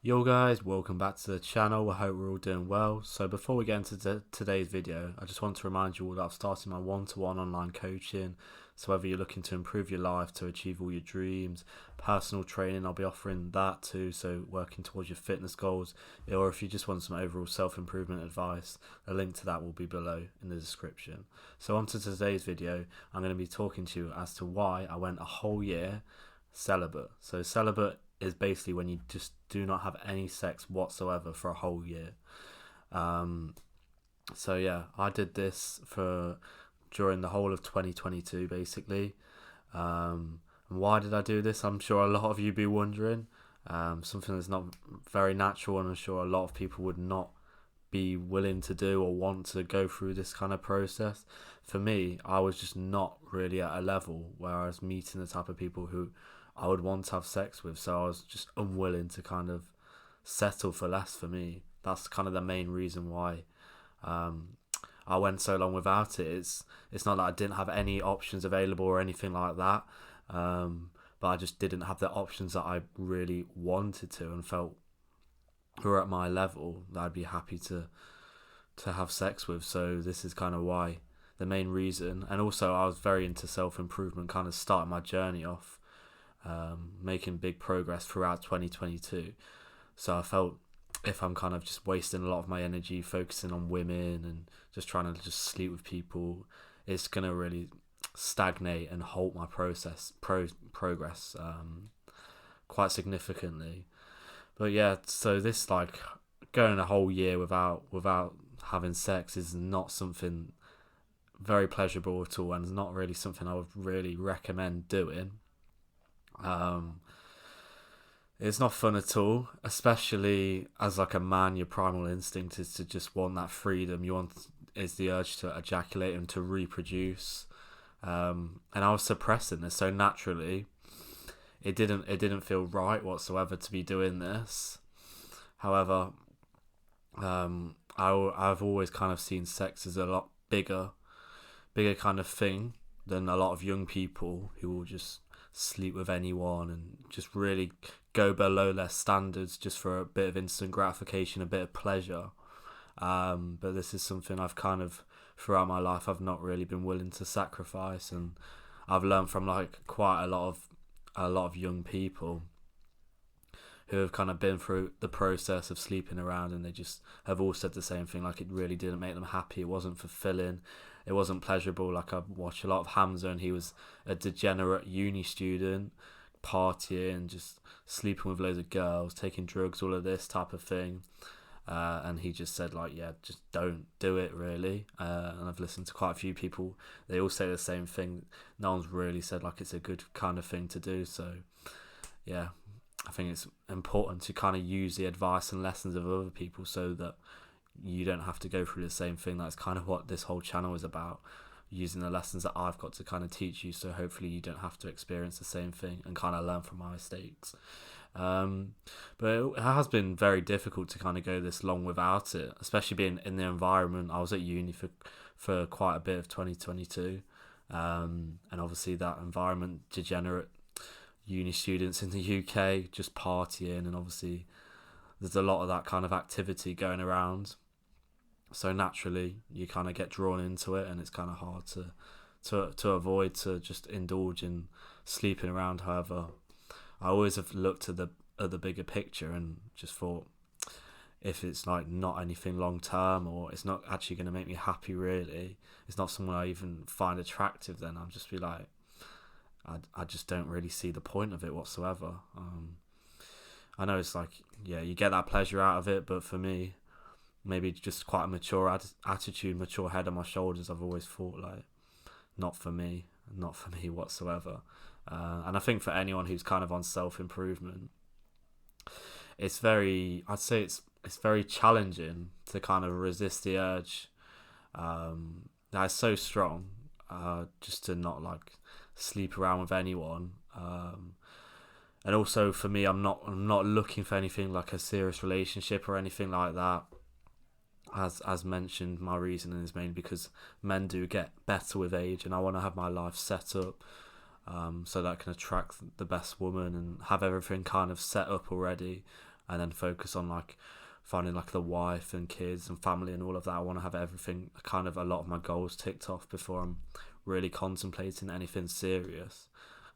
Yo guys, welcome back to the channel. I hope we're all doing well. So before we get into today's video, I just want to remind you all that I've started my one-to-one online coaching. So whether you're looking to improve your life, to achieve all your dreams, personal training, I'll be offering that too. So working towards your fitness goals, or if you just want some overall self-improvement advice, a link to that will be below in the description. So on to today's video, I'm going to be talking to you as to why I went a whole year celibate. So celibate is basically when you just do not have any sex whatsoever for a whole year. So yeah, I did this for during the whole of 2022 basically. And why did I do this? I'm sure a lot of you be wondering. Something that's not very natural, and I'm sure a lot of people would not be willing to do or want to go through this kind of process. For me, I was just not really at a level where I was meeting the type of people who I would want to have sex with, so I was just unwilling to kind of settle for less. For me, that's kind of the main reason why I went so long without it. It's not that I didn't have any options available or anything like that, but I just didn't have the options that I really wanted to and felt were at my level that I'd be happy to have sex with. So this is kind of why, the main reason. And also I was very into self-improvement, kind of starting my journey off, making big progress throughout 2022. So I felt if I'm kind of just wasting a lot of my energy focusing on women and just trying to just sleep with people, it's going to really stagnate and halt my progress quite significantly. But yeah, so this, like, going a whole year without having sex is not something very pleasurable at all, and it's not really something I would really recommend doing. It's not fun at all, especially as like a man. Your primal instinct is to just want that freedom. Is the urge to ejaculate and to reproduce. And I was suppressing this, so naturally it didn't feel right whatsoever to be doing this. However, I've always kind of seen sex as a lot bigger kind of thing than a lot of young people who will just sleep with anyone and just really go below their standards just for a bit of instant gratification, a bit of pleasure. But this is something I've kind of, throughout my life, I've not really been willing to sacrifice, and I've learned from like quite a lot of young people who have kind of been through the process of sleeping around, and they just have all said the same thing, like it really didn't make them happy, it wasn't fulfilling, it wasn't pleasurable. Like, I watched a lot of Hamza, and he was a degenerate uni student, partying, just sleeping with loads of girls, taking drugs, all of this type of thing. And he just said, like, yeah, just don't do it, really. And I've listened to quite a few people, they all say the same thing. No one's really said like it's a good kind of thing to do. So yeah, I think it's important to kind of use the advice and lessons of other people so that you don't have to go through the same thing. That's kind of what this whole channel is about, using the lessons that I've got to kind of teach you, so hopefully you don't have to experience the same thing and kind of learn from my mistakes. But it has been very difficult to kind of go this long without it, especially being in the environment. I was at uni for quite a bit of 2022, and obviously that environment, degenerate uni students in the UK just partying, and obviously there's a lot of that kind of activity going around, so naturally you kind of get drawn into it, and it's kind of hard to avoid, to just indulge in sleeping around. However, I always have looked at the bigger picture and just thought, if it's like not anything long term, or it's not actually going to make me happy, really, it's not someone I even find attractive, then I'll just be like, I just don't really see the point of it whatsoever. I know it's like, yeah, you get that pleasure out of it, but for me, maybe just quite a mature attitude, mature head on my shoulders, I've always thought, like, not for me whatsoever. And I think for anyone who's kind of on self-improvement, I'd say it's very challenging to kind of resist the urge that is so strong, just to not like sleep around with anyone. And also for me, I'm not looking for anything like a serious relationship or anything like that. As mentioned, my reasoning is mainly because men do get better with age, and I want to have my life set up so that I can attract the best woman and have everything kind of set up already. and then focus on like finding like the wife and kids and family and all of that. I want to have everything, kind of a lot of my goals ticked off before I'm really contemplating anything serious.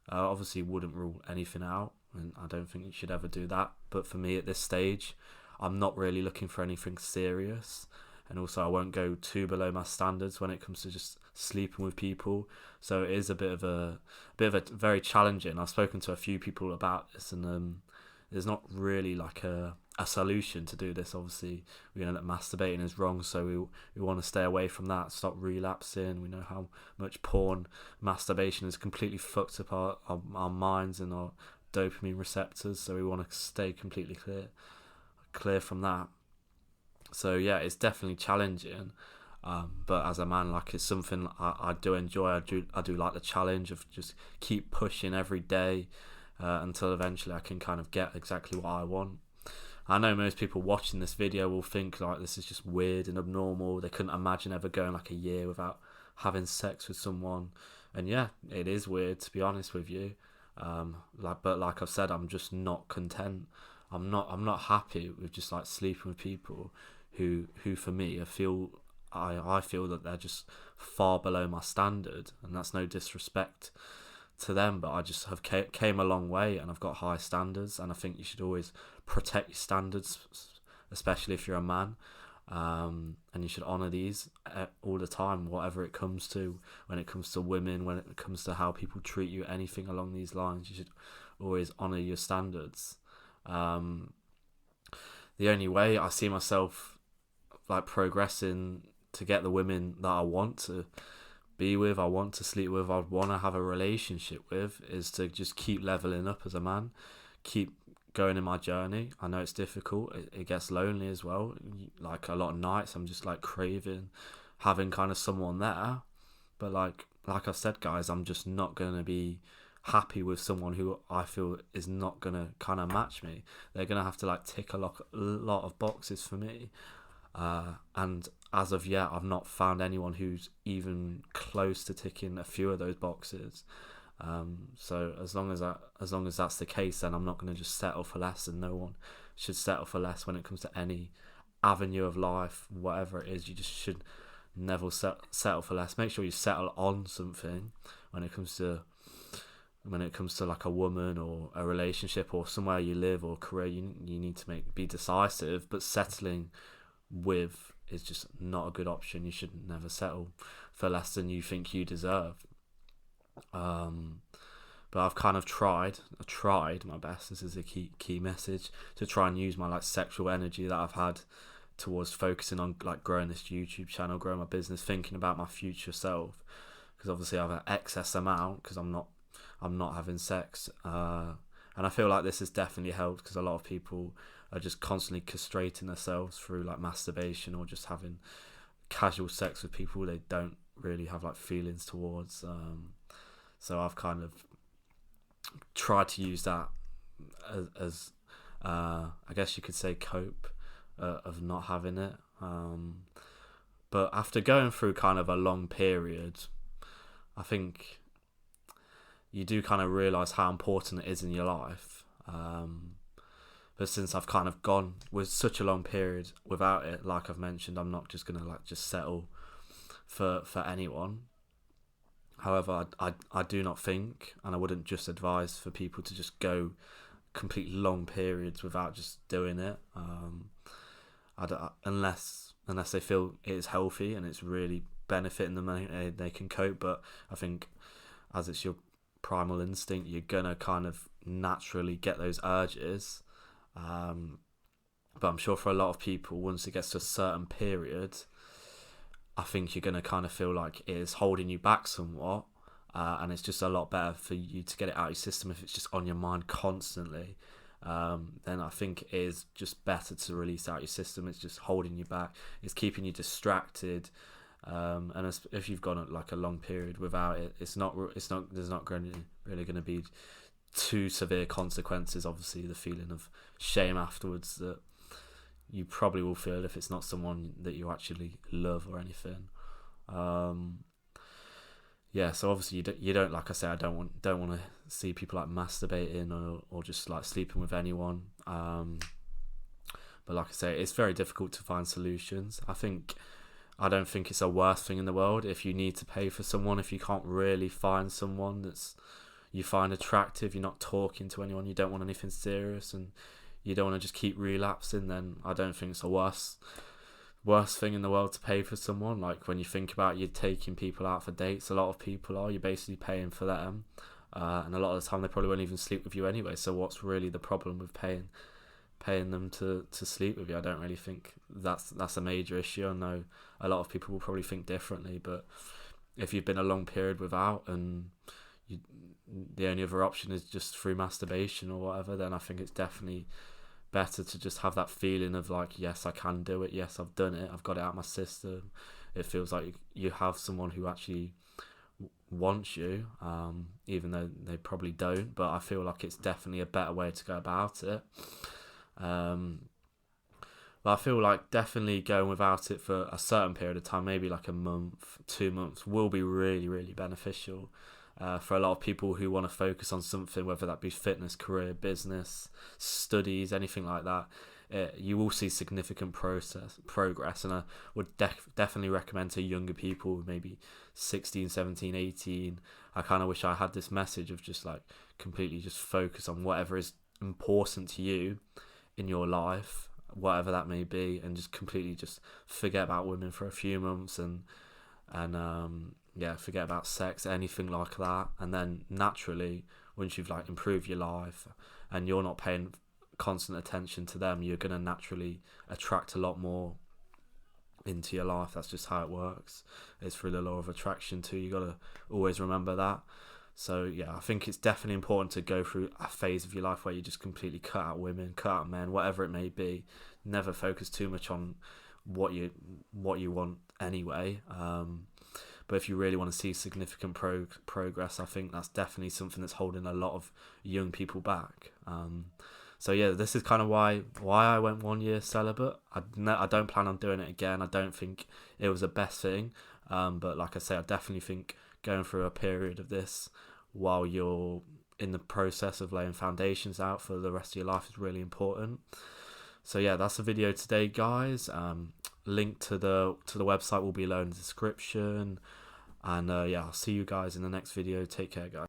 Obviously wouldn't rule anything out, and I don't think you should ever do that, but for me at this stage, I'm not really looking for anything serious, and also I won't go too below my standards when it comes to just sleeping with people. So it is a bit of a very challenging. I've spoken to a few people about this, and there's not really like a solution to do this. Obviously, we know that masturbating is wrong, so we want to stay away from that, stop relapsing. We know how much porn masturbation has completely fucked up our minds and our dopamine receptors, so we want to stay completely clear from that. So yeah, it's definitely challenging, but as a man, like, it's something I do enjoy. I do like the challenge of just keep pushing every day, until eventually I can kind of get exactly what I want. I know most people watching this video will think like this is just weird and abnormal. They couldn't imagine ever going like a year without having sex with someone, and yeah, it is weird, to be honest with you. But like I've said, I'm just not content. I'm not happy with just like sleeping with people who for me I feel that they're just far below my standard, and that's no disrespect to them, but I just have came a long way, and I've got high standards, and I think you should always protect your standards, especially if you're a man, and you should honour these all the time, whatever it comes to. When it comes to women, when it comes to how people treat you, anything along these lines, you should always honour your standards. The only way I see myself like progressing to get the women that I want to be with, I want to sleep with, I want to have a relationship with, is to just keep leveling up as a man, keep going in my journey. I know it's difficult, it gets lonely as well. Like, a lot of nights I'm just like craving having kind of someone there, but like I said, guys, I'm just not going to be happy with someone who I feel is not going to kind of match me. They're going to have to like tick a lot of boxes for me, and as of yet I've not found anyone who's even close to ticking a few of those boxes. So as long as that's the case, then I'm not going to just settle for less, and no one should settle for less when it comes to any avenue of life, whatever it is. You just should never settle for less. Make sure you settle on something when it comes to like a woman or a relationship or somewhere you live or career. You need to be decisive, but settling with is just not a good option. You should never settle for less than you think you deserve. But I've kind of tried my best. This is a key message, to try and use my like sexual energy that I've had towards focusing on like growing this YouTube channel, growing my business, thinking about my future self, because obviously I have an excess amount because I'm not having sex, and I feel like this has definitely helped, because a lot of people are just constantly castrating themselves through like masturbation or just having casual sex with people they don't really have like feelings towards. So I've kind of tried to use that as I guess you could say cope, of not having it. But after going through kind of a long period, I think you do kind of realise how important it is in your life. But since I've kind of gone with such a long period without it, like I've mentioned, I'm not just gonna like just settle for anyone. However, I do not think, and I wouldn't just advise for people to just go complete long periods without just doing it. Unless they feel it is healthy and it's really benefiting them, and they can cope. But I think as it's your primal instinct, you're gonna kind of naturally get those urges. But I'm sure for a lot of people, once it gets to a certain period, I think you're going to kind of feel like it is holding you back somewhat, and it's just a lot better for you to get it out of your system. If it's just on your mind constantly, then I think it is just better to release out your system. It's just holding you back, it's keeping you distracted, and if you've gone like a long period without it, there's not really going to be too severe consequences. Obviously, the feeling of shame afterwards that you probably will feel if it's not someone that you actually love or anything. Yeah, so obviously you don't like I say, I don't want to see people like masturbating or just like sleeping with anyone. But like I say, it's very difficult to find solutions. I don't think it's the worst thing in the world if you need to pay for someone, if you can't really find someone that's you find attractive, you're not talking to anyone, you don't want anything serious, and you don't want to just keep relapsing, then I don't think it's the worst thing in the world to pay for someone. Like, when you think about you're taking people out for dates, a lot of people are, you're basically paying for them, and a lot of the time they probably won't even sleep with you anyway, so what's really the problem with paying them to sleep with you? I don't really think that's a major issue. I know a lot of people will probably think differently, but if you've been a long period without, and the only other option is just through masturbation or whatever, then I think it's definitely better to just have that feeling of like, yes, I can do it, yes, I've done it, I've got it out of my system. It feels like you have someone who actually wants you, even though they probably don't, but I feel like it's definitely a better way to go about it. But I feel like definitely going without it for a certain period of time, maybe like a month, 2 months, will be really, really beneficial for a lot of people who want to focus on something, whether that be fitness, career, business, studies, anything like that. You will see significant progress, and I would definitely recommend to younger people, maybe 16, 17, 18. I kind of wish I had this message of just like completely just focus on whatever is important to you in your life, whatever that may be, and just completely just forget about women for a few months, and forget about sex, anything like that. And then naturally, once you've like improved your life and you're not paying constant attention to them, you're going to naturally attract a lot more into your life. That's just how it works. It's through the law of attraction too. You got to always remember that. So yeah, I think it's definitely important to go through a phase of your life where you just completely cut out women, cut out men, whatever it may be. Never focus too much on what you want anyway. But if you really want to see significant progress, I think that's definitely something that's holding a lot of young people back. So yeah, this is kind of why I went 1 year celibate. I don't plan on doing it again. I don't think it was the best thing. But like I say, I definitely think going through a period of this while you're in the process of laying foundations out for the rest of your life is really important. So yeah, that's the video today, guys. Link to the website will be below in the description. And yeah, I'll see you guys in the next video. Take care, guys.